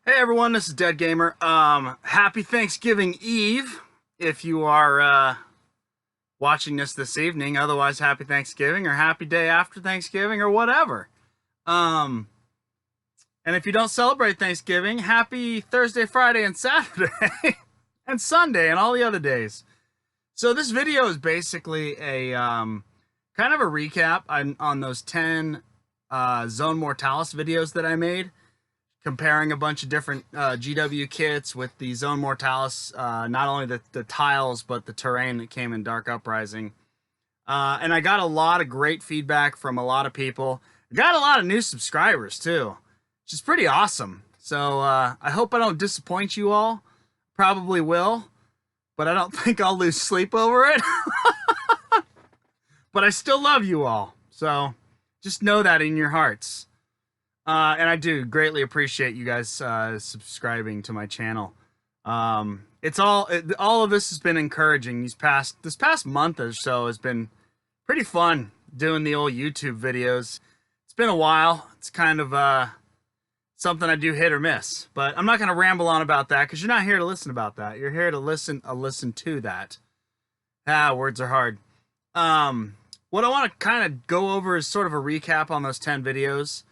Hey everyone, this is Dead Gamer. Happy Thanksgiving Eve if you are watching this evening. Otherwise, happy Thanksgiving or happy day after Thanksgiving or whatever. Um, and if you don't celebrate Thanksgiving, happy Thursday, Friday, and Saturday, and Sunday, and all the other days. So this video is basically a kind of a recap on those 10 Zone Mortalis videos that I made, comparing a bunch of different GW kits with the Zone Mortalis, not only the tiles, but the terrain that came in Dark Uprising. And I got a lot of great feedback from a lot of people. I got a lot of new subscribers too, which is pretty awesome. So I hope I don't disappoint you all. Probably will, but I don't think I'll lose sleep over it. But I still love you all. So just know that in your hearts. And I do greatly appreciate you guys subscribing to my channel. It's all of this has been encouraging. This past month or so has been pretty fun doing the old YouTube videos. It's been a while. It's kind of something I do hit or miss, but I'm not going to ramble on about that because you're not here to listen about that. You're here to listen to that. Words are hard. What I want to kind of go over is sort of a recap on those 10 videos.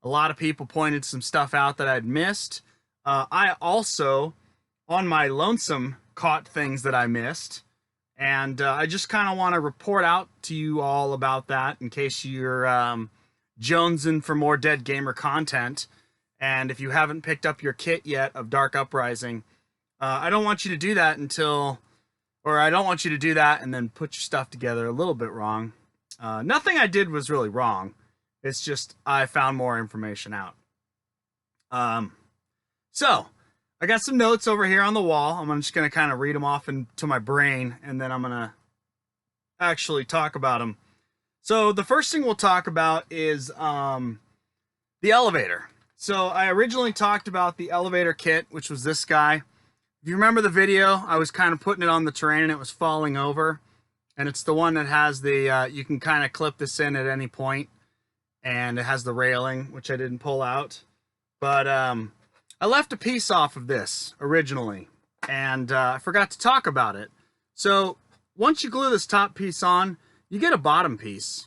A lot of people pointed some stuff out that I'd missed. I also, on my lonesome, caught things that I missed. And I just kind of want to report out to you all about that in case you're jonesing for more Dead Gamer content. And if you haven't picked up your kit yet of Dark Uprising, I don't want you to do that I don't want you to do that and then put your stuff together a little bit wrong. Nothing I did was really wrong. It's just I found more information out. So I got some notes over here on the wall. I'm just going to kind of read them off into my brain, and then I'm going to actually talk about them. So the first thing we'll talk about is the elevator. So I originally talked about the elevator kit, which was this guy. If you remember the video, I was kind of putting it on the terrain and it was falling over. And it's the one that has the, you can kind of clip this in at any point. And it has the railing, which I didn't pull out. But I left a piece off of this originally, and I forgot to talk about it. So once you glue this top piece on, you get a bottom piece.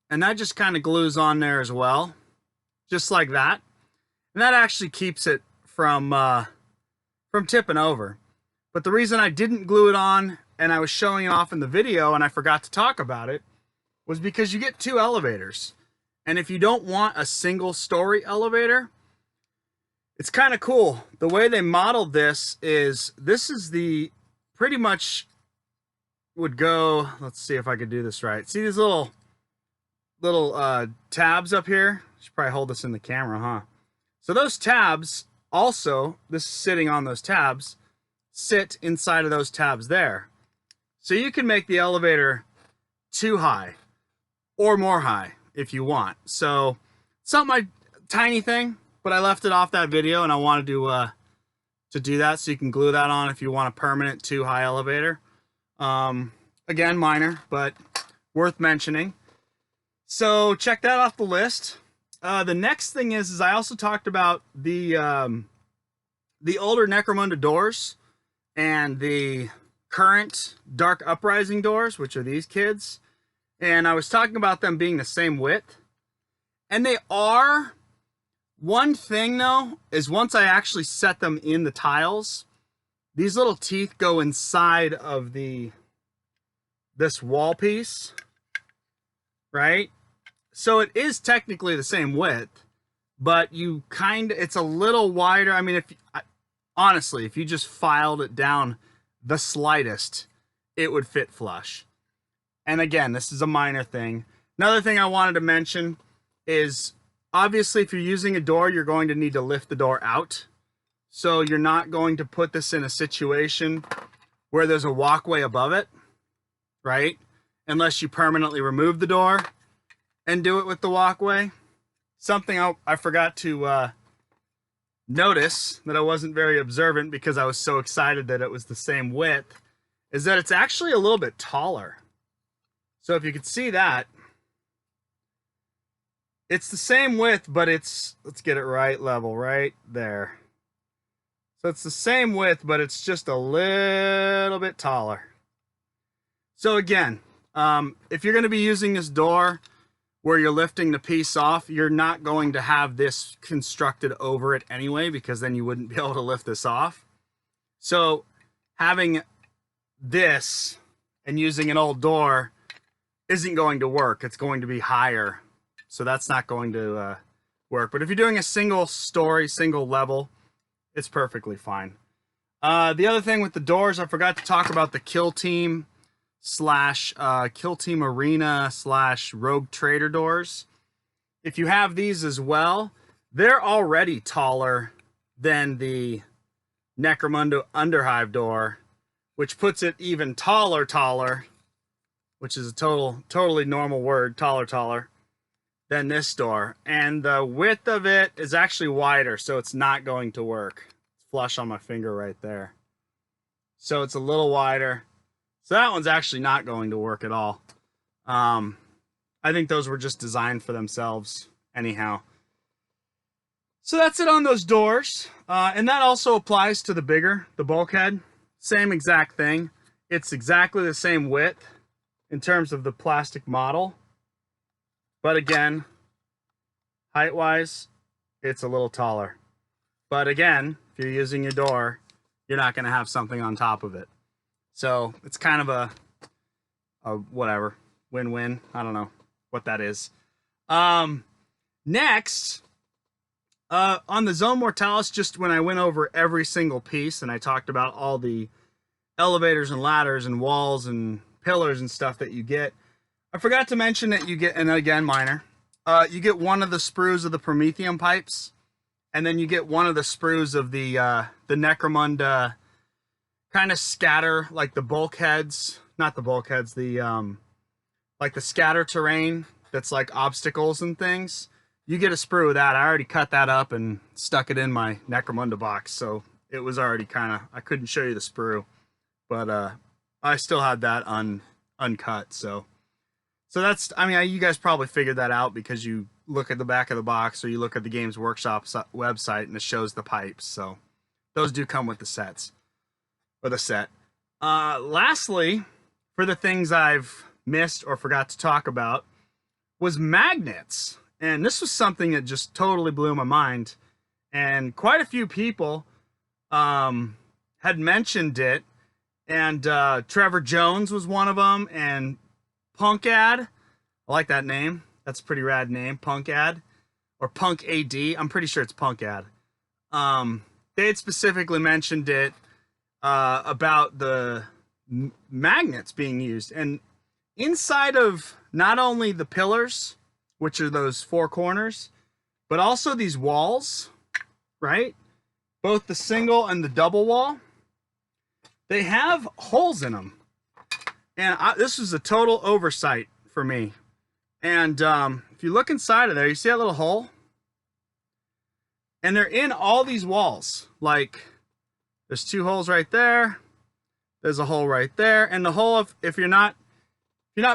And that just kind of glues on there as well. Just like that. And that actually keeps it from tipping over. But the reason I didn't glue it on, and I was showing it off in the video, and I forgot to talk about it, was because you get two elevators. And if you don't want a single story elevator, it's kind of cool. The way they modeled this is the pretty much would go, let's see if I could do this right. See these little tabs up here? I should probably hold this in the camera, huh? So those tabs also, this is sitting on those tabs, sit inside of those tabs there. So you can make the elevator too high or more high if you want. So tiny thing, but I left it off that video and I wanted to do that so you can glue that on if you want a permanent too high elevator. Again, minor, but worth mentioning. So check that off the list. The next thing is I also talked about the older Necromunda doors and the current Dark Uprising doors, which are these kids. And I was talking about them being the same width. And they are. One thing, though, is once I actually set them in the tiles, these little teeth go inside of this wall piece, right? So it is technically the same width, but it's a little wider. I mean, honestly, if you just filed it down the slightest, it would fit flush. And again, this is a minor thing. Another thing I wanted to mention is, obviously, if you're using a door, you're going to need to lift the door out. So you're not going to put this in a situation where there's a walkway above it, right? Unless you permanently remove the door and do it with the walkway. Something I forgot to notice, that I wasn't very observant because I was so excited that it was the same width, is that it's actually a little bit taller. So if you could see that, it's the same width, but let's get it right level right there. So it's the same width, but it's just a little bit taller. So again, if you're going to be using this door where you're lifting the piece off, you're not going to have this constructed over it anyway, because then you wouldn't be able to lift this off. So having this and using an old door isn't going to work. It's going to be higher. So that's not going to work. But if you're doing a single story, single level, it's perfectly fine. The other thing with the doors, I forgot to talk about the Kill Team / Kill Team Arena / Rogue Trader doors. If you have these as well, they're already taller than the Necromunda Underhive door, which puts it even taller, which is a totally normal word, taller than this door. And the width of it is actually wider, so it's not going to work. It's flush on my finger right there. So it's a little wider. So that one's actually not going to work at all. I think those were just designed for themselves anyhow. So that's it on those doors. And that also applies to the bulkhead. Same exact thing. It's exactly the same width in terms of the plastic model. But again, height-wise, it's a little taller. But again, if you're using your door, you're not going to have something on top of it. So it's kind of a whatever, win-win. I don't know what that is. Next, on the Zone Mortalis, just when I went over every single piece and I talked about all the elevators and ladders and walls and pillars and stuff that you get, I forgot to mention that you get, and again, minor, you get one of the sprues of the Prometheum pipes, and then you get one of the sprues of the Necromunda kind of scatter, like the bulkheads, not the bulkheads, the like the scatter terrain that's like obstacles and things. You get a sprue of that. I already cut that up and stuck it in my Necromunda box, so it was already kind of, I couldn't show you the sprue, but I still had that uncut. So that's, I mean, you guys probably figured that out because you look at the back of the box or you look at the Games Workshop website and it shows the pipes. So those do come with the sets, or the set. Lastly, for the things I've missed or forgot to talk about, was magnets. And this was something that just totally blew my mind. And quite a few people had mentioned it. And Trevor Jones was one of them. And Punkad, I like that name. That's a pretty rad name, Punkad. Or Punk AD. I'm pretty sure it's Punkad. They had specifically mentioned it about the magnets being used. And inside of not only the pillars, which are those four corners, but also these walls, right? Both the single and the double wall, they have holes in them. And this was a total oversight for me. And if you look inside of there, you see that little hole? And they're in all these walls. Like, there's two holes right there. There's a hole right there. And the hole, if you're not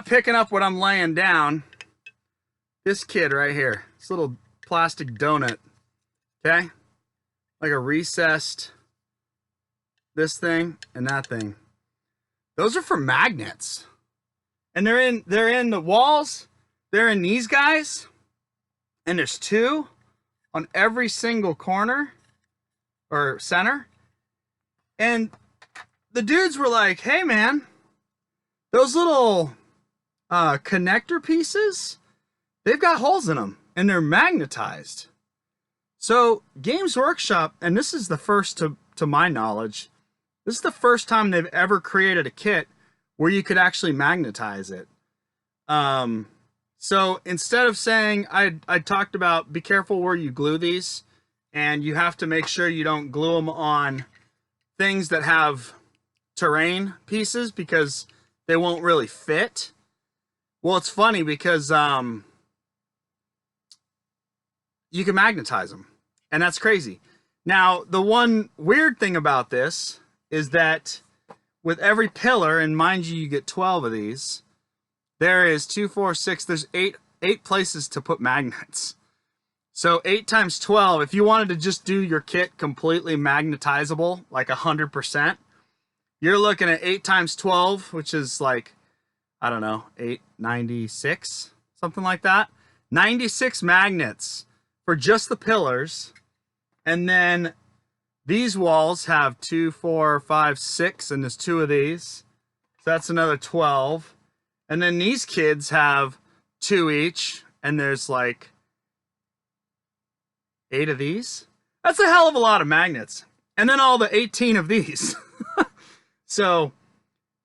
picking up what I'm laying down, this kid right here, this little plastic donut, okay? Like a recessed, this thing and that thing. Those are for magnets. And they're in the walls, they're in these guys, and there's two on every single corner or center. And the dudes were like, hey man, those little connector pieces, they've got holes in them and they're magnetized. So Games Workshop, and this is the first to my knowledge, this is the first time they've ever created a kit where you could actually magnetize it. So instead of saying, I talked about be careful where you glue these, and you have to make sure you don't glue them on things that have terrain pieces because they won't really fit. Well, it's funny because you can magnetize them, and that's crazy. Now, the one weird thing about this is that with every pillar, and mind you, you get 12 of these, there is 2, 4, 6, there's eight places to put magnets. So 8 times 12, if you wanted to just do your kit completely magnetizable, like 100%, you're looking at 8 times 12, which is like, I don't know, 896, something like that. 96 magnets for just the pillars. And then these walls have 2, 4, 5, 6, and there's 2 of these. So that's another 12. And then these kids have 2 each, and there's like 8 of these. That's a hell of a lot of magnets. And then all the 18 of these. So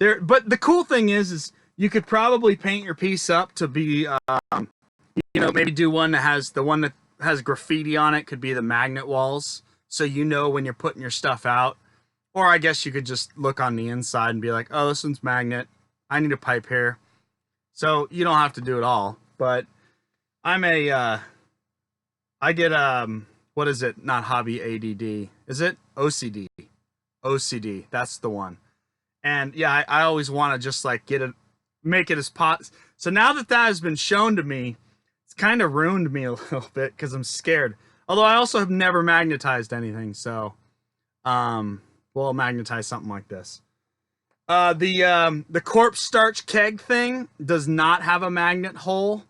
there, but the cool thing is you could probably paint your piece up to be, you know, maybe do one that has the one that has graffiti on it could be the magnet walls. So you know when you're putting your stuff out. Or I guess you could just look on the inside and be like, oh, this one's magnet. I need a pipe here. So you don't have to do it all. But I'm a, I get, what is it? Not hobby ADD. Is it? OCD. OCD. That's the one. And yeah, I always want to just like get it, make it as pot. So now that that has been shown to me, it's kind of ruined me a little bit because I'm scared. Although I also have never magnetized anything. So, we'll magnetize something like this. The corpse starch keg thing does not have a magnet hole.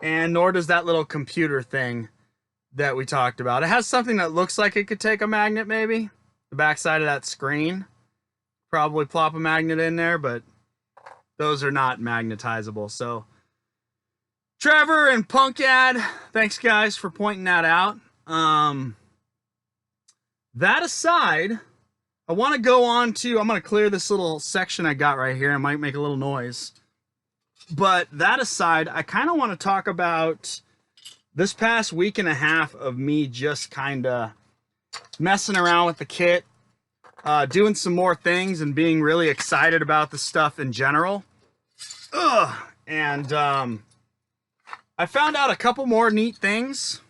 And nor does that little computer thing that we talked about. It has something that looks like it could take a magnet, maybe. The backside of that screen. Probably plop a magnet in there, but those are not magnetizable. So, Trevor and Punkad, thanks guys for pointing that out. That aside, I want to go on to, I'm going to clear this little section I got right here. It might make a little noise. But that aside, I kind of want to talk about this past week and a half of me just kind of messing around with the kit, doing some more things and being really excited about the stuff in general. And I found out a couple more neat things.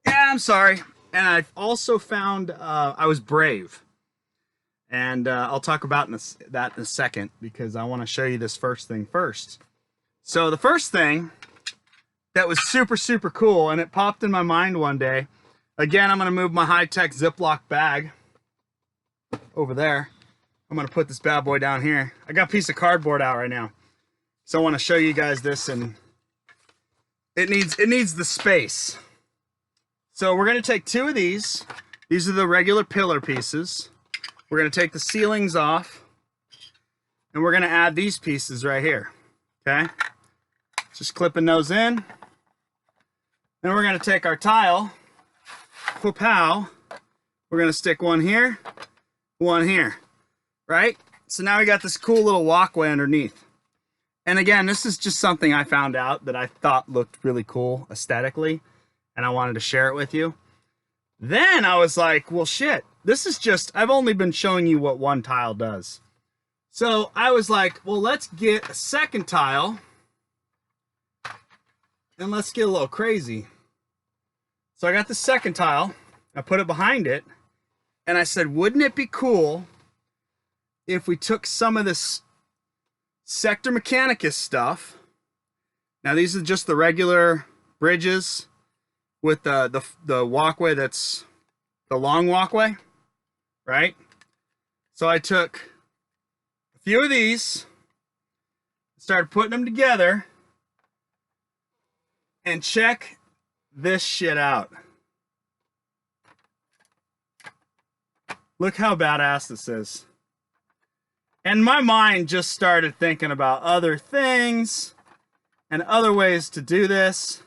Yeah, I'm sorry. And I've also found I was brave. And I'll talk about that in a second because I want to show you this first thing first. So the first thing that was super, super cool, and it popped in my mind one day. Again, I'm going to move my high-tech Ziploc bag over there. I'm going to put this bad boy down here. I got a piece of cardboard out right now. So I want to show you guys this, and it needs the space. So we're going to take 2 of these. These are the regular pillar pieces. We're going to take the ceilings off, and we're going to add these pieces right here. Okay? Just clipping those in. Then we're going to take our tile. Pow. We're going to stick one here, one here. Right? So now we got this cool little walkway underneath. And again, this is just something I found out that I thought looked really cool aesthetically, and I wanted to share it with you. Then I was like, well, shit, this is just, I've only been showing you what one tile does. So I was like, well, let's get a second tile, and let's get a little crazy. So I got the second tile, I put it behind it, and I said, wouldn't it be cool if we took some of this Sector Mechanicus stuff. Now these are just the regular bridges with the walkway that's the long walkway, right? So I took a few of these, started putting them together, and check this shit out. Look how badass this is. And my mind just started thinking about other things and other ways to do this.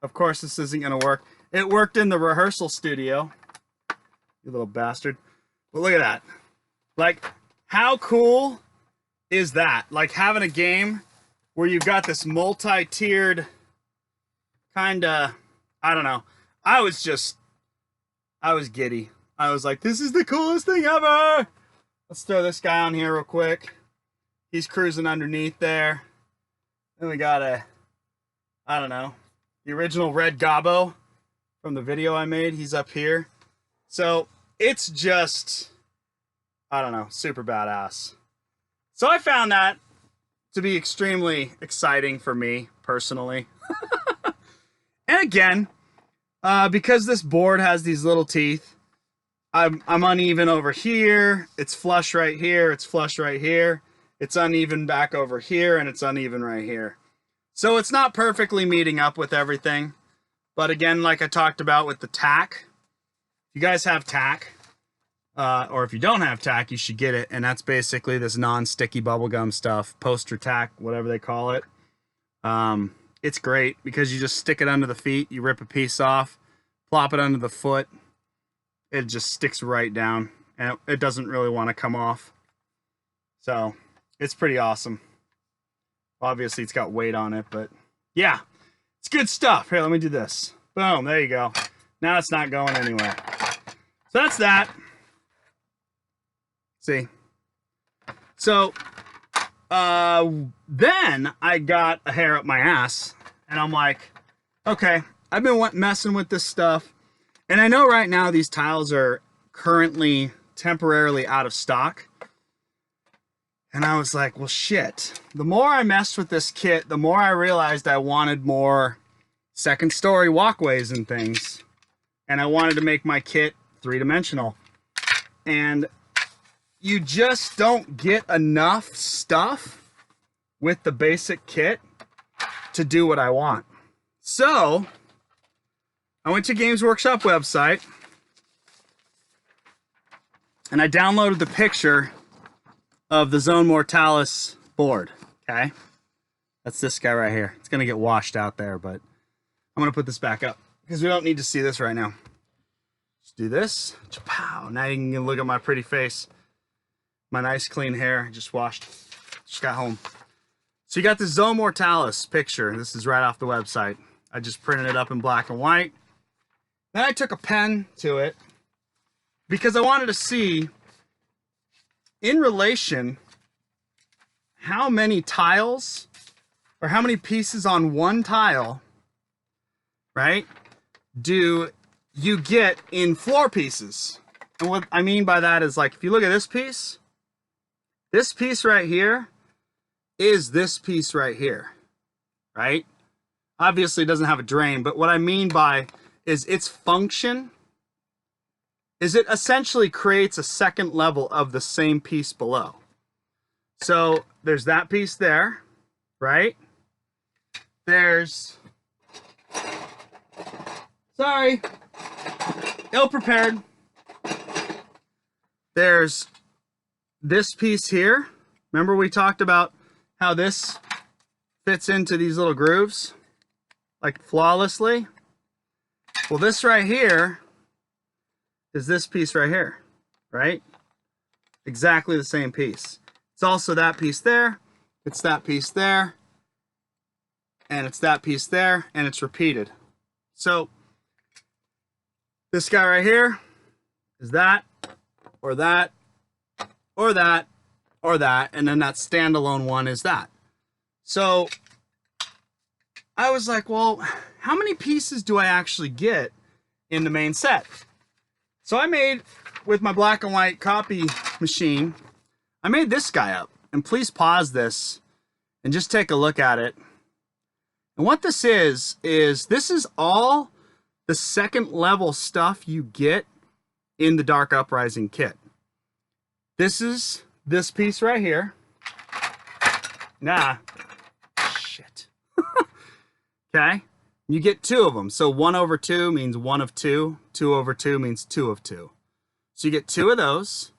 Of course, this isn't going to work. It worked in the rehearsal studio. You little bastard. But look at that. Like, how cool is that? Like having a game where you've got this multi-tiered kind of, I don't know. I was giddy. I was like, this is the coolest thing ever. Let's throw this guy on here real quick. He's cruising underneath there. Then we got I don't know, the original Red Gobbo from the video I made. He's up here. So it's just, I don't know, super badass. So I found that to be extremely exciting for me personally. And again, because this board has these little teeth, I'm uneven over here. It's flush right here. It's flush right here. It's uneven back over here, and it's uneven right here. So it's not perfectly meeting up with everything. But again, like I talked about with the tack, if you guys have tack, or if you don't have tack, you should get it. And that's basically this non-sticky bubblegum stuff, poster tack, whatever they call it. It's great because you just stick it under the feet, you rip a piece off, plop it under the foot. It just sticks right down, and it doesn't really want to come off. So it's pretty awesome. Obviously, it's got weight on it, but yeah, it's good stuff. Here, let me do this. Boom, there you go. Now it's not going anywhere. So that's that. See? So then I got a hair up my ass, and I'm like, okay, I've been messing with this stuff. And I know right now these tiles are currently temporarily out of stock. And I was like, well, shit. The more I messed with this kit, the more I realized I wanted more second story walkways and things. And I wanted to make my kit three-dimensional. And you just don't get enough stuff with the basic kit to do what I want. So I went to Games Workshop website and I downloaded the picture of the Zone Mortalis board, okay? That's this guy right here. It's gonna get washed out there, but I'm gonna put this back up because we don't need to see this right now. Just do this, pow. Now you can look at my pretty face. My nice clean hair, just washed, just got home. So you got the Zone Mortalis picture. This is right off the website. I just printed it up in black and white. Then I took a pen to it because I wanted to see in relation how many tiles or how many pieces on one tile, right, do you get in floor pieces. And what I mean by that is, like, if you look at this piece right here is this piece right here, right? Obviously it doesn't have a drain, but what I mean by is its function is it essentially creates a second level of the same piece below. So there's that piece there, right? There's, sorry, ill-prepared. There's this piece here. Remember we talked about how this fits into these little grooves, like flawlessly? Well, this right here is this piece right here, right? Exactly the same piece. It's also that piece there, it's that piece there, and it's that piece there, and it's repeated. So this guy right here is that, or that, or that, or that, and then that standalone one is that. So I was like, well, how many pieces do I actually get in the main set? So I made, with my black and white copy machine, I made this guy up. And please pause this and just take a look at it. And what this is this is all the second level stuff you get in the Dark Uprising kit. This is this piece right here. Nah. Shit. Okay? You get two of them. So 1 over 2 means 1 of 2. 2 over 2 means 2 of 2. So you get 2 of those.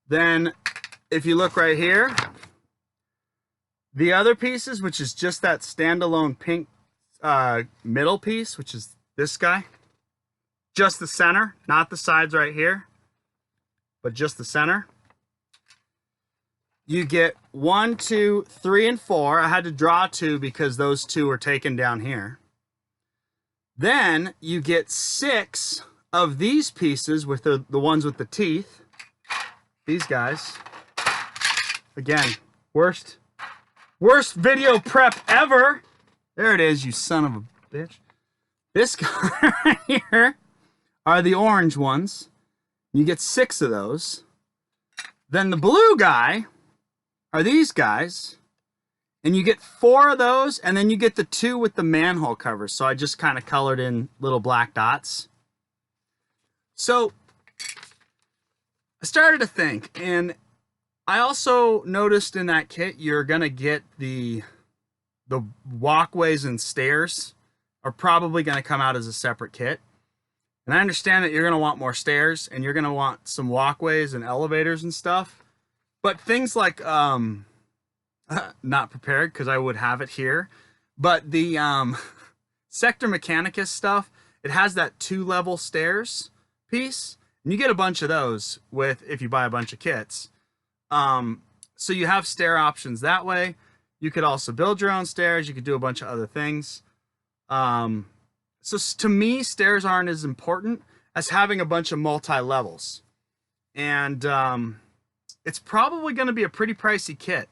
Then if you look right here, the other pieces, which is just that standalone pink middle piece, which is this guy, just the center, not the sides right here, but just the center. You get 1, 2, 3, and 4. I had to draw 2 because those 2 are taken down here. Then you get 6 of these pieces with the ones with the teeth. These guys. Again, worst video prep ever. There it is, you son of a bitch. This guy right here are the orange ones. You get 6 of those. Then the blue guy are these guys. And you get 4 of those, and then you get the 2 with the manhole covers. So I just kind of colored in little black dots. So I started to think, and I also noticed in that kit you're gonna get the walkways and stairs are probably gonna come out as a separate kit. And I understand that you're gonna want more stairs and you're gonna want some walkways and elevators and stuff. But things like not prepared because I would have it here, but the Sector Mechanicus stuff, it has that 2-level stairs piece, and you get a bunch of those with if you buy a bunch of kits. So you have stair options that way. You could also build your own stairs. You could do a bunch of other things. So to me, stairs aren't as important as having a bunch of multi-levels. And it's probably going to be a pretty pricey kit.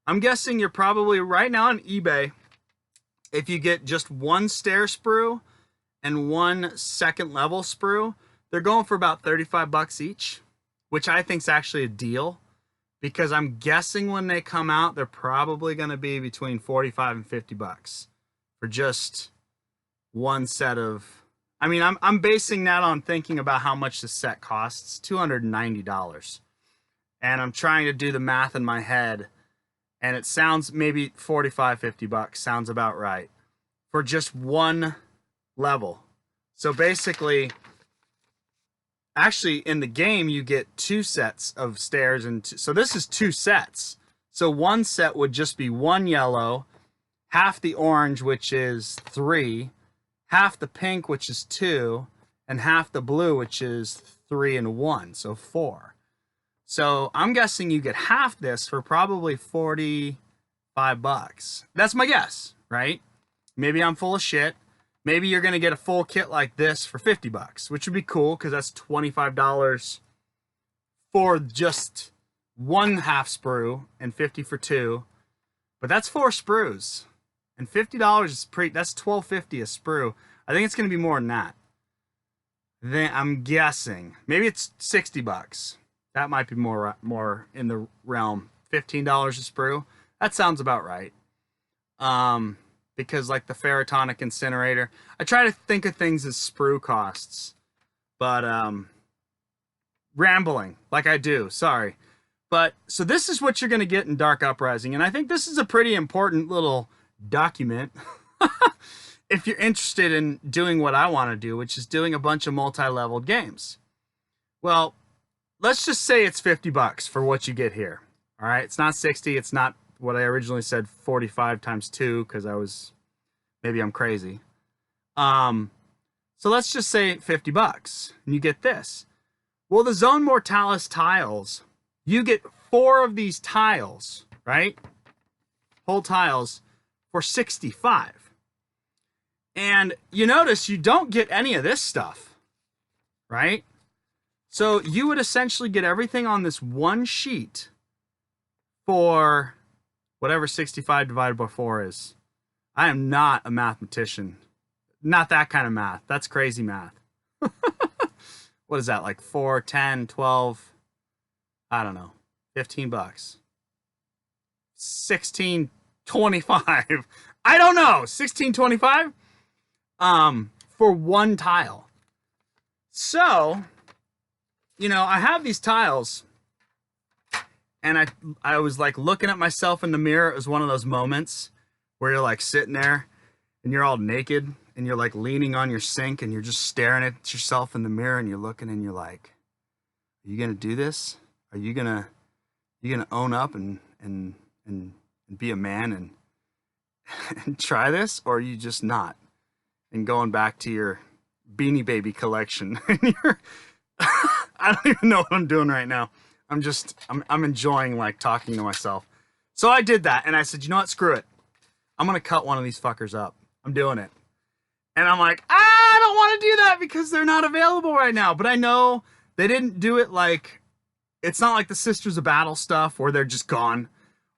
I'm guessing you're probably right now on eBay, if you get just 1 stair sprue and 1 second level sprue, they're going for about 35 bucks each, which I think is actually a deal, because I'm guessing when they come out, they're probably going to be between 45 and 50 bucks for just 1 set of, I mean, I'm basing that on thinking about how much the set costs, $290. And I'm trying to do the math in my head, and it sounds maybe 45, 50 bucks sounds about right for just 1 level. So basically, actually in the game, you get 2 sets of stairs. And so this is 2 sets. So 1 set would just be 1 yellow, half the orange, which is 3, half the pink, which is 2, and half the blue, which is 3 and 1, so 4. So I'm guessing you get half this for probably 45 bucks. That's my guess, right? Maybe I'm full of shit. Maybe you're going to get a full kit like this for 50 bucks, which would be cool because that's $25 for just 1 half sprue and 50 for 2. But that's 4 sprues. And $50 is that's $12.50 a sprue. I think it's going to be more than that. Then I'm guessing maybe it's 60 bucks. That might be more in the realm. $15 a sprue. That sounds about right. Because like the ferrotonic incinerator, I try to think of things as sprue costs, but rambling like I do. Sorry. But so this is what you're going to get in Dark Uprising, and I think this is a pretty important little document if you're interested in doing what I want to do, which is doing a bunch of multi-leveled games. Well, let's just say it's 50 bucks for what you get here. All right, it's not 60. It's not what I originally said, 45 times 2, because maybe I'm crazy. So let's just say 50 bucks, and you get this. Well, the Zone Mortalis tiles, you get 4 of these tiles, right? Whole tiles for 65. And you notice you don't get any of this stuff, right? So you would essentially get everything on this 1 sheet for whatever 65 divided by 4 is. I am not a mathematician. Not that kind of math. That's crazy math. What is that, like 4, 10, 12? I don't know. 15 bucks. 16.25. I don't know. 16.25 for 1 tile. So, you know, I have these tiles, and I was like looking at myself in the mirror. It was one of those moments where you're like sitting there and you're all naked and you're like leaning on your sink and you're just staring at yourself in the mirror and you're looking and you're like, are you gonna do this? Are you gonna own up and be a man and try this, or are you just not? And going back to your Beanie Baby collection and you're I don't even know what I'm doing right now. I'm enjoying like talking to myself. So I did that and I said, you know what, screw it. I'm gonna cut one of these fuckers up. I'm doing it. And I'm like, I don't want to do that because they're not available right now. But I know they didn't do it like, it's not like the Sisters of Battle stuff where they're just gone.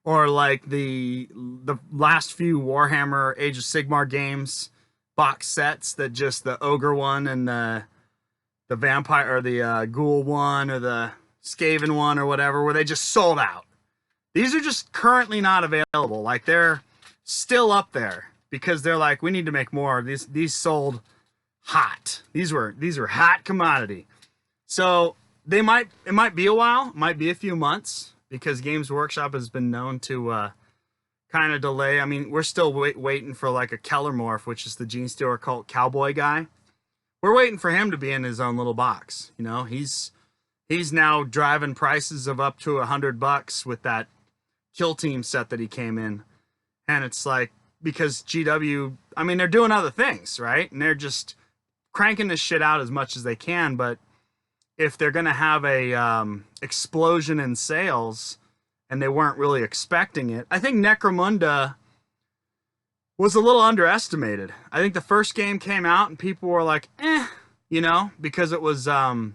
Or like the last few Warhammer Age of Sigmar games box sets that just the Ogre one and the vampire or the Ghoul one or the Skaven one or whatever, where they just sold out. These are just currently not available. Like, they're still up there because they're like, we need to make more. These sold hot. These were hot commodity. So it might be a while, might be a few months, because Games Workshop has been known to kind of delay. I mean, we're still waiting for like a Keller Morph, which is the Gene Stealer Cult cowboy guy. We're waiting for him to be in his own little box. You know, he's now driving prices of up to $100 with that Kill Team set that he came in. And it's like, because GW, I mean, they're doing other things, right? And they're just cranking this shit out as much as they can. But if they're going to have a explosion in sales, and they weren't really expecting it, I think Necromunda was a little underestimated. I think the first game came out and people were like, you know, because it wasn't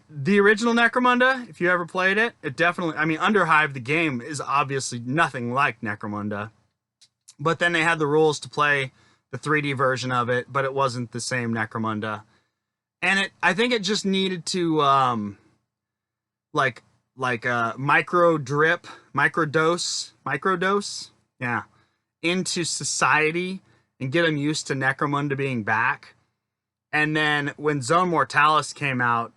the original Necromunda. If you ever played it, it definitely, I mean, Underhive, the game, is obviously nothing like Necromunda. But then they had the rules to play the 3D version of it, but it wasn't the same Necromunda. And I think it just needed to, like a microdose, yeah, into society and get them used to Necromunda being back. And then when Zone Mortalis came out,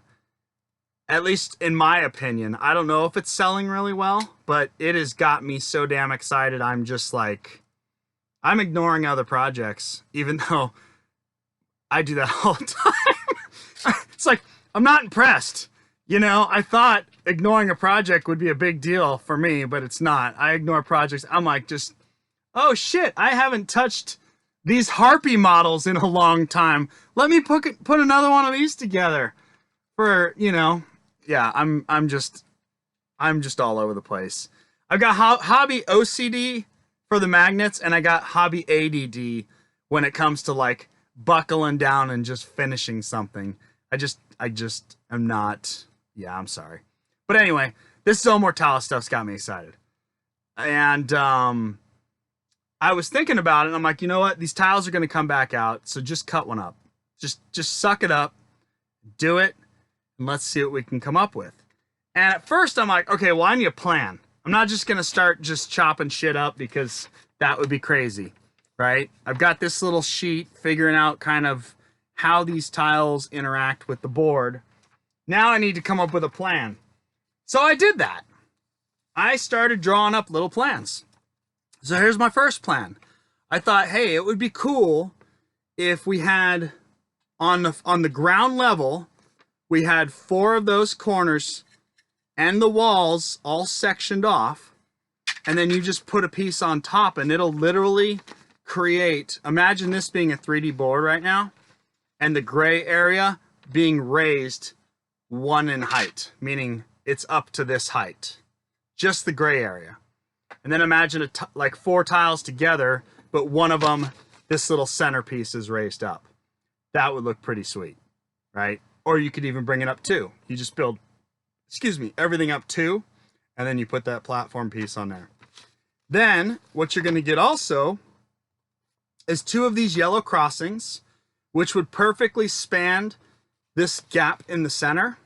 at least in my opinion, I don't know if it's selling really well, but it has got me so damn excited. I'm just like, I'm ignoring other projects, even though I do that all the time. It's like, I'm not impressed. You know, I thought ignoring a project would be a big deal for me, but it's not. I ignore projects. I'm like, just, oh shit, I haven't touched these Harpy models in a long time. Let me put another one of these together for, you know, yeah, I'm just all over the place. I've got hobby OCD for the magnets, and I got hobby ADD when it comes to like buckling down and just finishing something. I just am not. Yeah, I'm sorry. But anyway, this Zone Mortalis stuff's got me excited. And I was thinking about it, and I'm like, you know what? These tiles are going to come back out, so just cut one up. Just suck it up, do it, and let's see what we can come up with. And at first, I'm like, okay, well, I need a plan. I'm not just going to start just chopping shit up, because that would be crazy, right? I've got this little sheet figuring out kind of how these tiles interact with the board. Now I need to come up with a plan. So I did that. I started drawing up little plans. So here's my first plan. I thought, hey, it would be cool if we had on the ground level, we had 4 of those corners and the walls all sectioned off, and then you just put a piece on top and it'll literally create, imagine this being a 3D board right now, and the gray area being raised 1 in height, meaning it's up to this height, just the gray area. And then imagine like 4 tiles together, but one of them, this little centerpiece, is raised up. That would look pretty sweet, right? Or you could even bring it up 2. You just build, everything up 2, and then you put that platform piece on there. Then what you're going to get also is 2 of these yellow crossings, which would perfectly span this gap in the center.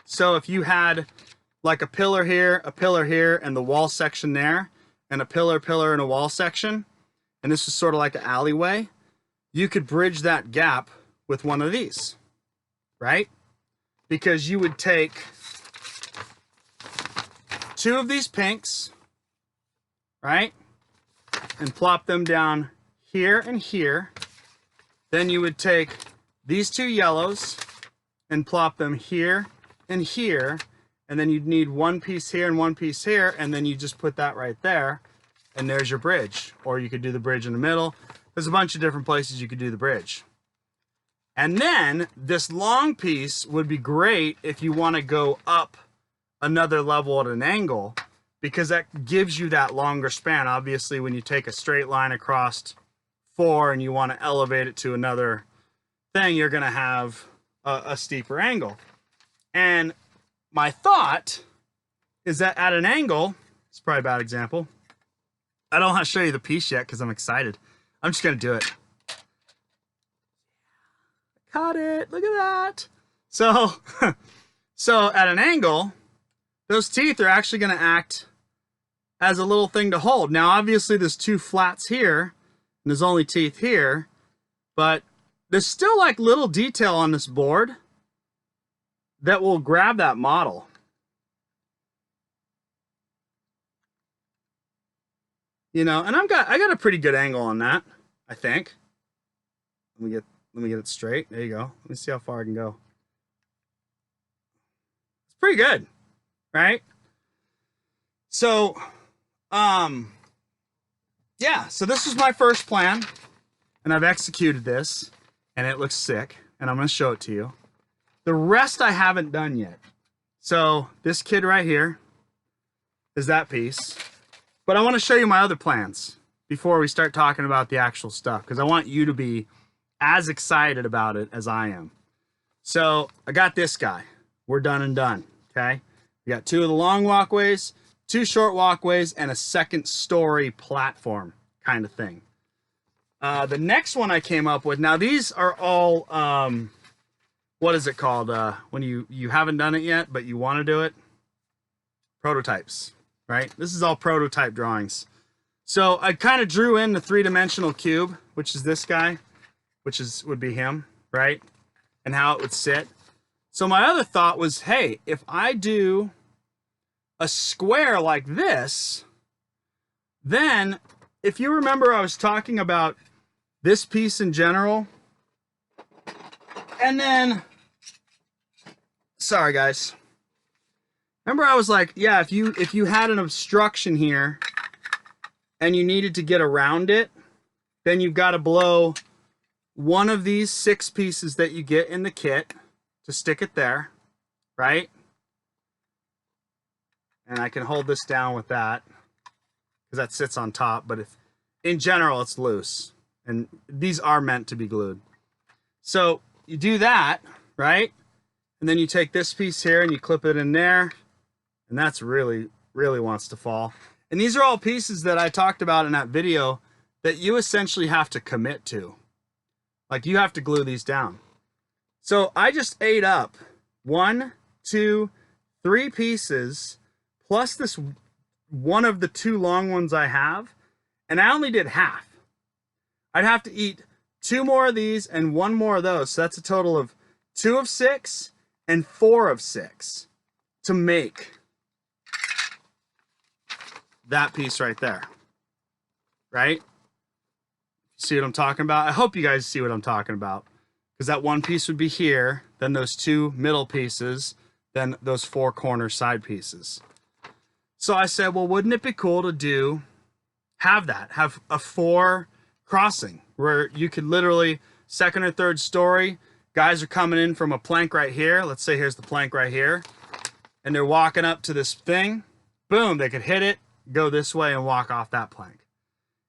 So if you had like a pillar here, and the wall section there, and a pillar, and a wall section, and this is sort of like an alleyway, you could bridge that gap with one of these, right? Because you would take 2 of these pinks, right, and plop them down here and here. Then you would take these 2 yellows and plop them here and here, and then you'd need 1 piece here and 1 piece here, and then you just put that right there, and there's your bridge. Or you could do the bridge in the middle. There's a bunch of different places you could do the bridge. And then this long piece would be great if you want to go up another level at an angle, because that gives you that longer span. Obviously, when you take a straight line across 4 and you want to elevate it to another thing, you're going to have a steeper angle. And my thought is that at an angle, it's probably a bad example. I don't want to show you the piece yet because I'm excited. I'm just going to do it. Caught it. Look at that. So, so at an angle, those teeth are actually going to act as a little thing to hold. Now, obviously, there's two flats here, and there's only teeth here, but there's still like little detail on this board that will grab that model. You know, and I got a pretty good angle on that, I think. Let me get it straight. There you go. Let me see how far I can go. It's pretty good, right? So, yeah, so this was my first plan, and I've executed this, and it looks sick, and I'm going to show it to you. The rest I haven't done yet. So this kid right here is that piece. But I want to show you my other plans before we start talking about the actual stuff, because I want you to be as excited about it as I am. So I got this guy. We're done and done, okay? We got 2 of the long walkways, 2 short walkways, and a second story platform kind of thing. The next one I came up with, now these are all, what is it called? When you haven't done it yet, but you want to do it? Prototypes. Right? This is all prototype drawings. So I kind of drew in the 3-dimensional cube, which is this guy, would be him, right? And how it would sit. So my other thought was, hey, if I do a square like this, then if you remember I was talking about this piece in general, and then, sorry guys. Remember I was like, yeah, if you had an obstruction here and you needed to get around it, then you've got to blow one of these 6 pieces that you get in the kit to stick it there, right? And I can hold this down with that because that sits on top, but if in general it's loose, and these are meant to be glued. So you do that, right? And then you take this piece here and you clip it in there. And that's really wants to fall. And these are all pieces that I talked about in that video that you essentially have to commit to. Like you have to glue these down. So I just ate up 1, 2, 3 pieces plus this one of the 2 long ones I have. And I only did half. I'd have to eat 2 more of these and 1 more of those. So that's a total of 2 of 6 and 4 of 6 to make that piece right there, right? See what I'm talking about? I hope you guys see what I'm talking about, because that one piece would be here, then those 2 middle pieces, then those 4 corner side pieces. So I said, well, wouldn't it be cool to have a 4 crossing where you could literally 2nd or 3rd story, guys are coming in from a plank right here. Let's say here's the plank right here, and they're walking up to this thing. Boom, they could hit it, go this way and walk off that plank.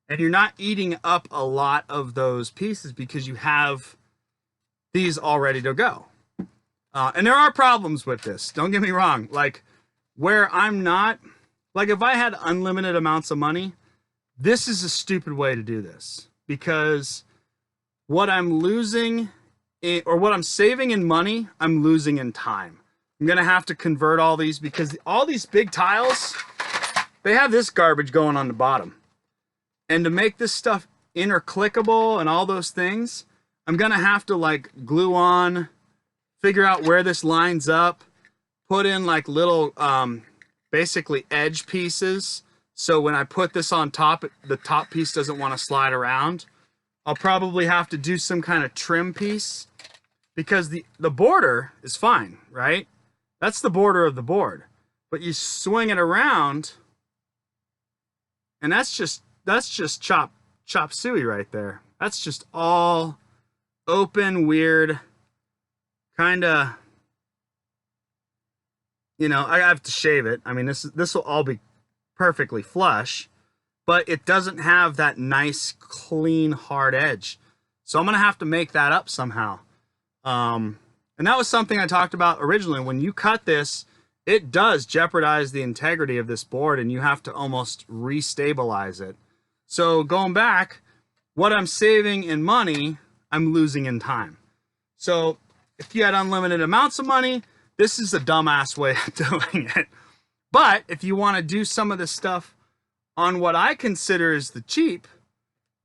And you're not eating up a lot of those pieces because you have these all ready to go. And there are problems with this. Don't get me wrong. Like where I'm not, like if I had unlimited amounts of money, this is a stupid way to do this, because what I'm losing or what I'm saving in money, I'm losing in time. I'm going to have to convert all these because all these big tiles, they have this garbage going on the bottom. And to make this stuff interclickable and all those things, I'm going to have to like glue on, figure out where this lines up, put in like little basically edge pieces. So when I put this on top, the top piece doesn't want to slide around. I'll probably have to do some kind of trim piece because the border is fine, right? That's the border of the board. But you swing it around, and that's just chop suey right there. That's just all open, weird, kind of, you know, I have to shave it. I mean, this will all be perfectly flush, but it doesn't have that nice, clean, hard edge. So I'm going to have to make that up somehow. And that was something I talked about originally. When you cut this, it does jeopardize the integrity of this board, and you have to almost restabilize it. So going back, what I'm saving in money, I'm losing in time. So if you had unlimited amounts of money, this is a dumbass way of doing it. But if you want to do some of this stuff on what I consider is the cheap,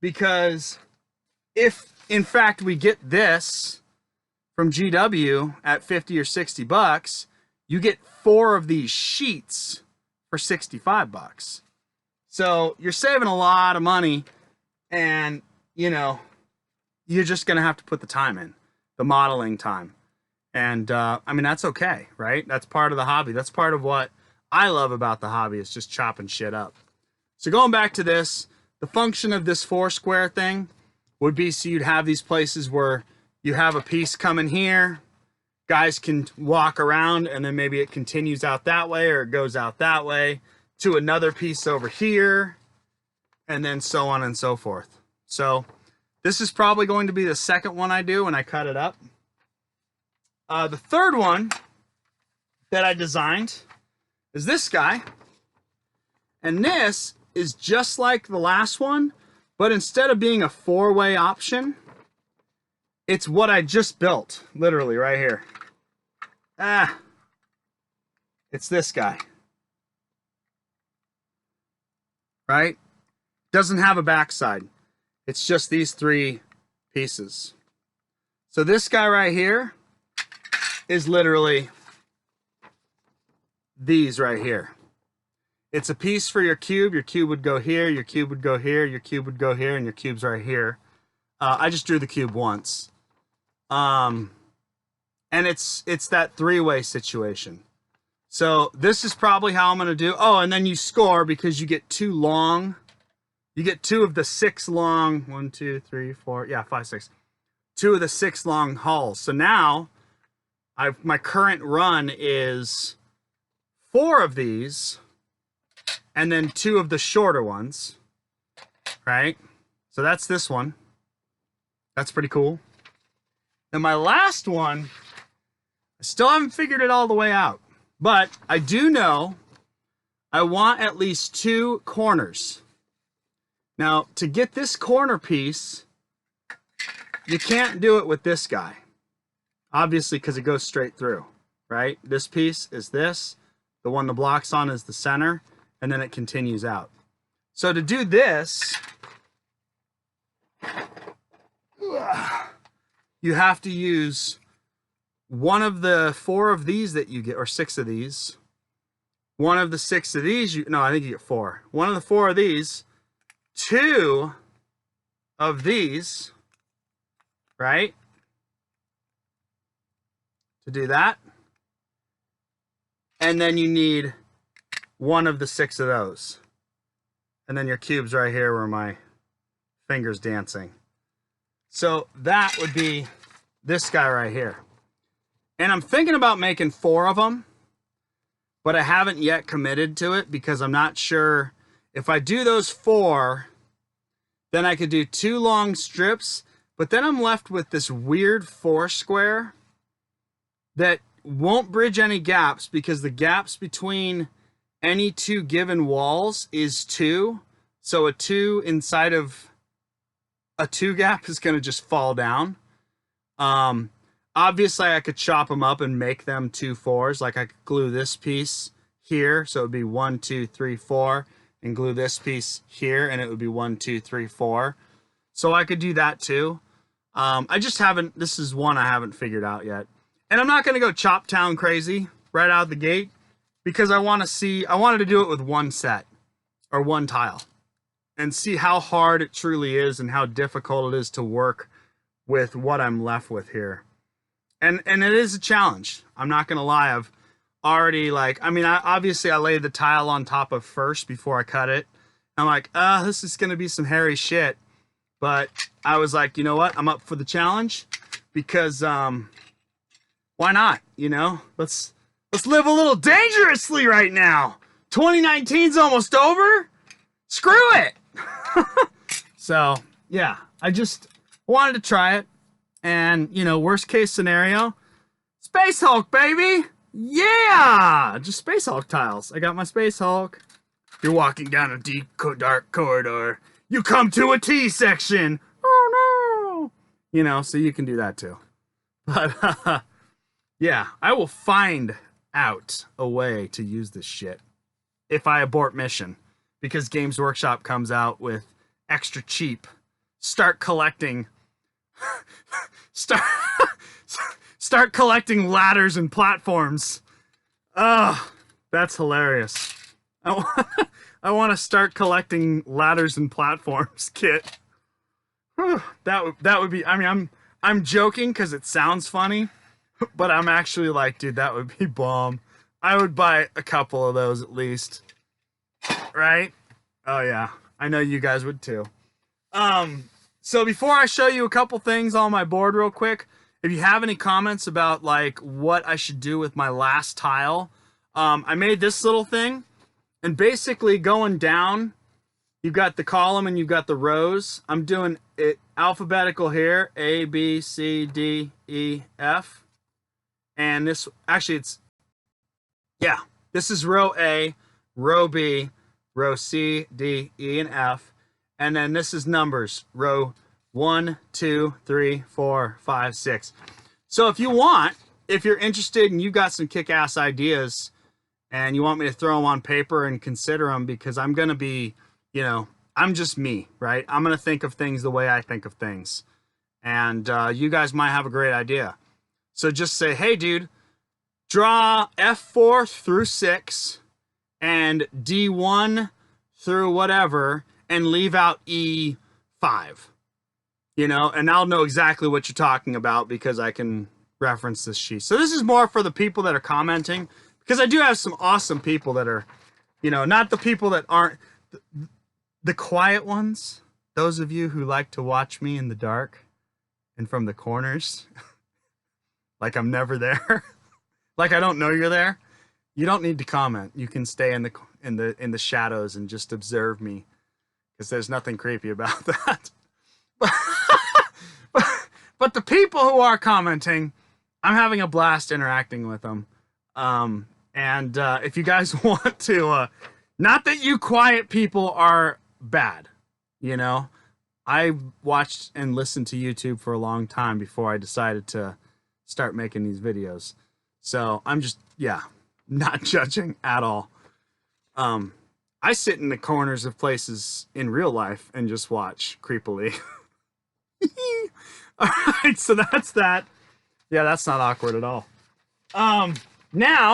because if in fact we get this from GW at 50 or 60 bucks, you get 4 of these sheets for 65 bucks. So you're saving a lot of money, and you know, you're just gonna have to put the time in, the modeling time. And I mean, that's okay, right? That's part of the hobby. That's part of what I love about the hobby, is just chopping shit up. So going back to this, the function of this 4 square thing would be so you'd have these places where you have a piece coming here, guys can walk around, and then maybe it continues out that way or it goes out that way to another piece over here, and then so on and so forth. So this is probably going to be the second one I do when I cut it up. The third one that I designed is this guy. And this is just like the last one, but instead of being a 4-way option, it's what I just built, literally right here. It's this guy. Right? Doesn't have a backside. It's just these 3 pieces. So this guy right here is literally these right here. It's a piece for your cube. Your cube would go here, your cube would go here, your cube would go here, and your cube's right here. I just drew the cube once. And it's that 3-way situation. So this is probably how I'm going to do. Oh, and then you score because you get 2 long. You get 2 of the 6 long. 1, 2, 3, 4. Yeah, 5, 6. 2 of the 6 long hauls. So now my current run is 4 of these, and then 2 of the shorter ones, right? So that's this one. That's pretty cool. Then my last one, I still haven't figured it all the way out, but I do know I want at least 2 corners. Now, to get this corner piece, you can't do it with this guy, obviously, because it goes straight through, right? This piece is this. The one the block's on is the center, and then it continues out. So to do this, you have to use one of the 4 of these that you get, or 6 of these. One of the 6 of these, no, I think you get 4. One of the 4 of these, 2 of these, right? To do that. And then you need 1 of the 6 of those. And then your cube's right here where my finger's dancing. So that would be this guy right here. And I'm thinking about making 4 of them, but I haven't yet committed to it because I'm not sure if I do those 4, then I could do 2 long strips, but then I'm left with this weird 4 square that won't bridge any gaps, because the gaps between any 2 given walls is 2. So a 2 inside of a 2 gap is going to just fall down. Obviously I could chop them up and make them 2 4s. Like I could glue this piece here, so it would be 1, 2, 3, 4, and glue this piece here, and it would be 1, 2, 3, 4. So I could do that too. I just haven't, this is one I haven't figured out yet. And I'm not going to go chop town crazy right out of the gate, because I wanted to do it with 1 set or 1 tile and see how hard it truly is and how difficult it is to work with what I'm left with here. And it is a challenge. I'm not going to lie. I've already, like, I mean, obviously I laid the tile on top of first before I cut it. I'm like, this is going to be some hairy shit. But I was like, you know what? I'm up for the challenge, because, why not? You know, let's live a little dangerously right now. 2019's almost over. Screw it. So yeah, I just wanted to try it. And you know, worst case scenario, Space Hulk, baby. Yeah, just Space Hulk tiles. I got my Space Hulk. You're walking down a deep, dark corridor. You come to a T section. Oh no. You know, so you can do that too. But yeah, I will find out a way to use this shit. if I abort mission, because Games Workshop comes out with extra cheap start collecting start collecting ladders and platforms. Oh, that's hilarious. I want to start collecting ladders and platforms kit. That would be, I mean, I'm joking because it sounds funny, but I'm actually like, dude, that would be bomb. I would buy a couple of those at least. Right? Oh yeah, I know you guys would too. So before I show you a couple things on my board real quick, if you have any comments about like what I should do with my last tile, I made this little thing, and basically going down, you've got the column and you've got the rows. I'm doing it alphabetical here, A, B, C, D, E, F. And this, actually it's, yeah, this is row A, row B, row C, D, E, and F. And then this is numbers, row 1, 2, 3, 4, 5, 6. So if you want, if you're interested and you've got some kick-ass ideas and you want me to throw them on paper and consider them, because I'm going to be, you know, I'm just me, right? I'm going to think of things the way I think of things. And you guys might have a great idea. So just say, hey, dude, draw F4 through 6 and D1 through whatever, and leave out E5, you know, and I'll know exactly what you're talking about because I can reference this sheet. So this is more for the people that are commenting, because I do have some awesome people that are, you know, not the people that aren't the quiet ones, those of you who like to watch me in the dark and from the corners, like I'm never there, like I don't know you're there. You don't need to comment. You can stay in the shadows and just observe me, because there's nothing creepy about that. But the people who are commenting, I'm having a blast interacting with them. And if you guys want to, not that you quiet people are bad, you know, I watched and listened to YouTube for a long time before I decided to start making these videos. So I'm just, yeah, not judging at all. I sit in the corners of places in real life and just watch creepily. All right, so that's that. Yeah, that's not awkward at all. Now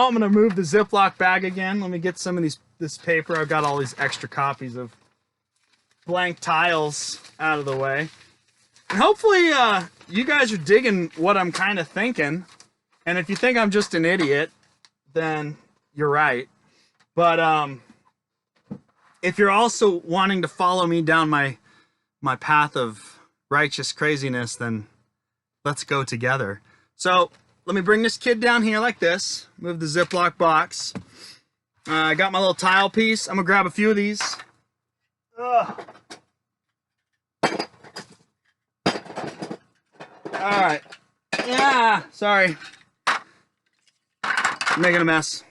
I'm gonna move the Ziploc bag again. Let me get some of this paper. I've got all these extra copies of blank tiles out of the way. And hopefully you guys are digging what I'm kind of thinking. And if you think I'm just an idiot, then you're right. But if you're also wanting to follow me down my path of righteous craziness, then let's go together. So let me bring this kid down here like this. Move the Ziploc box. I got my little tile piece. I'm gonna grab a few of these. Ugh. All right. Yeah, sorry. I'm making a mess.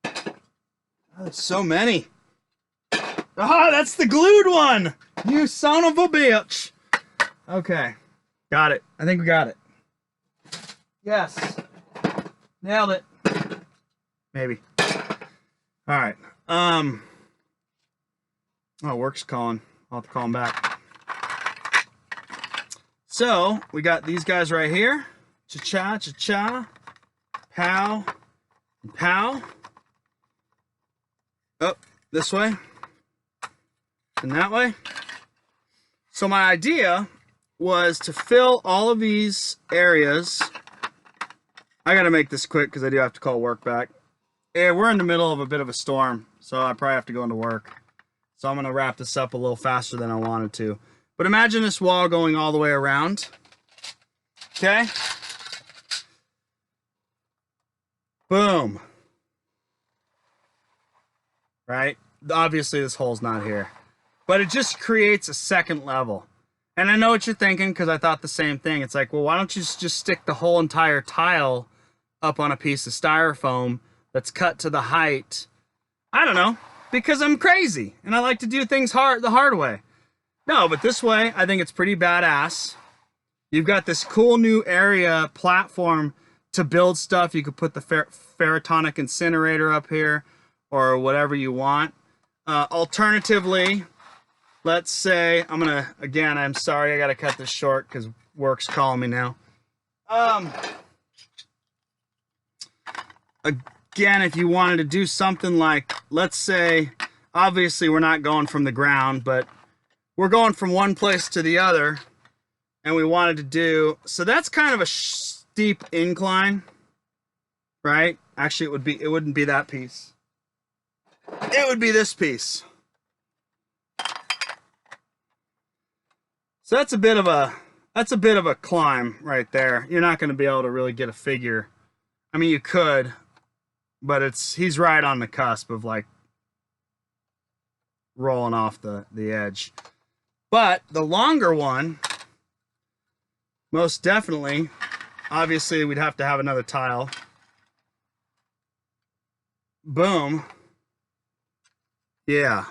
Oh, there's so many. Ah, that's the glued one! You son of a bitch! Okay. Got it. I think we got it. Yes. Nailed it. Maybe. Alright. Oh, work's calling. I'll have to call him back. So, we got these guys right here. Cha-cha, cha-cha. Pow. And pow. Oh, this way. And that way. So my idea was to fill all of these areas. I gotta make this quick because I do have to call work back. Yeah, we're in the middle of a bit of a storm, so I probably have to go into work. So I'm gonna wrap this up a little faster than I wanted to. But imagine this wall going all the way around. Okay? Boom. Right? Obviously this hole's not here. But it just creates a second level. And I know what you're thinking, because I thought the same thing. It's like, well, why don't you just stick the whole entire tile up on a piece of styrofoam that's cut to the height? I don't know, because I'm crazy and I like to do things the hard way. No, but this way, I think it's pretty badass. You've got this cool new area platform to build stuff. You could put the ferrotonic incinerator up here, or whatever you want. Alternatively, let's say, I'm sorry, I gotta cut this short because work's calling me now. Again, if you wanted to do something like, let's say, obviously we're not going from the ground, but we're going from one place to the other, and we wanted to do, so that's kind of a steep incline, right? Actually, it wouldn't be that piece. It would be this piece. So that's a bit of a climb right there. You're not going to be able to really get a figure. I mean, you could, but he's right on the cusp of like rolling off the edge. But the longer one, most definitely, obviously we'd have to have another tile. Boom. Yeah,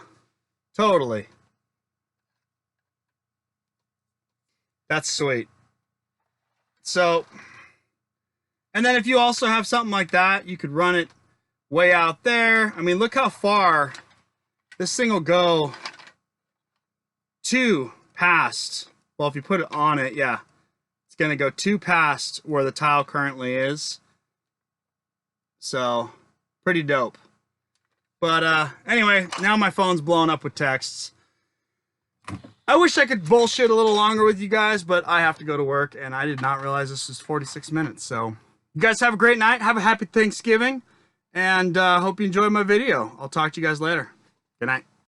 totally. That's sweet. So, and then if you also have something like that, you could run it way out there. I mean, look how far this thing will go to past. Well, if you put it on it, yeah, it's going to go to past where the tile currently is. So, pretty dope. But anyway, now my phone's blowing up with texts. I wish I could bullshit a little longer with you guys, but I have to go to work, and I did not realize this was 46 minutes. So, you guys have a great night. Have a happy Thanksgiving, and hope you enjoyed my video. I'll talk to you guys later. Good night.